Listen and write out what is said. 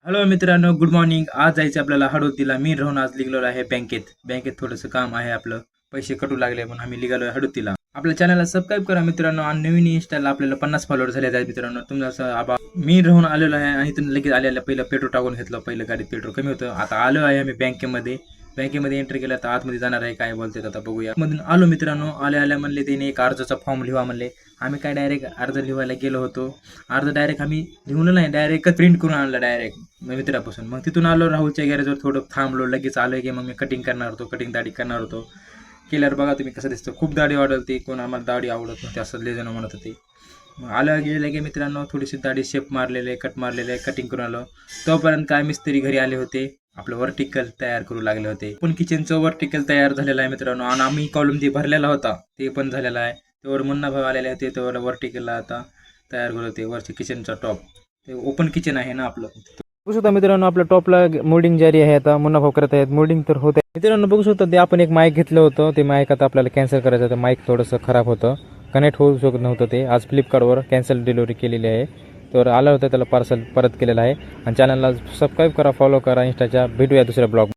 Hello मित्रांनो, good morning. आज जायचं आपल्याला हडोतीला. मी राहून आज निघालो आहे बँकेत थोडंसं काम आहे आपलं. पैसे कटू लागले म्हणून आम्ही निघालो आहे हडोतीला. आपल्या चॅनलला सबस्क्राईब करा मित्रांनो. आणि नवीन इंस्टाला आपल्याला 50 फॉलोअर झाले आहेत मित्रांनो. तुमचं मी राहून आलेलो आहे आणि इथून लगेच आलेलं पहिलं पेट्रोल टाकून घेतलं. पहिलं गाडीत पेट्रोल कमी होतं. आता आलो आहे आम्ही बँकेमध्ये एंट्री केलं. तर आतमध्ये जाणार आहे, काय बोलते आता बघूया. मधून आलो मित्रांनो. आल्या म्हणले त्याने एक अर्जाचा फॉर्म लिहा म्हणले. आम्ही काय डायरेक्ट अर्ज लिहायला गेलो होतो. अर्ज डायरेक्ट आम्ही लिहून नाही, डायरेक्ट प्रिंट करून आणलं डायरेक्ट मित्रापासून. मग तिथून आलो राहुलच्या गॅरेजवर, थोडं थांबलो. लगेच आलो की मग मी कटिंग करणार होतो, दाढी करणार होतो. केल्यावर बघा तुम्ही कसं दिसतं. खूप दाढी वाढवते, कोण आम्हाला दाढी आवडत नव्हती असं लय जण म्हणत होते. मग आलं गेले की मित्रांनो, थोडीशी दाढी शेप मारलेले, कट मारलेले, कटिंग करून आलो. तोपर्यंत काय मिस्त्री घरी आले होते, आपलं वर्टिकल तयार करू लागले होते. पण किचनचं वर्टिकल तयार झालेलं आहे मित्रांनो. आणि आम्ही कॉलम ते भरलेला होता ते पण झालेला आहे. त्यावर मुन्ना भाऊ आलेले होते, त्यावर वर्टिकलला आता तयार करत होते. वरचे किचनचा टॉप, ते ओपन किचन आहे ना आपलं. बघू शकता मित्रांनो, आपल्या टॉपला मोल्डिंग जारी आहे. आता मुन्ना भाऊ करत आहेत मोल्डिंग. तर होत आहे मित्रांनो. बघू शकता ते आपण एक माईक घेतलं होतं, ते माईक आता आपल्याला कॅन्सल करायचं होतं. माईक थोडंसं खराब होतं, कनेक्ट होऊ शकत नव्हतं ते. आज फ्लिपकार्टवर कॅन्सल डिलिव्हरी केलेली आहे. तर आलं होतं, त्याला पार्सल परत केलेलं आहे. आणि चॅनलला सबस्क्राईब करा, फॉलो करा इंस्टाच्या. भेटूया दुसऱ्या ब्लॉग.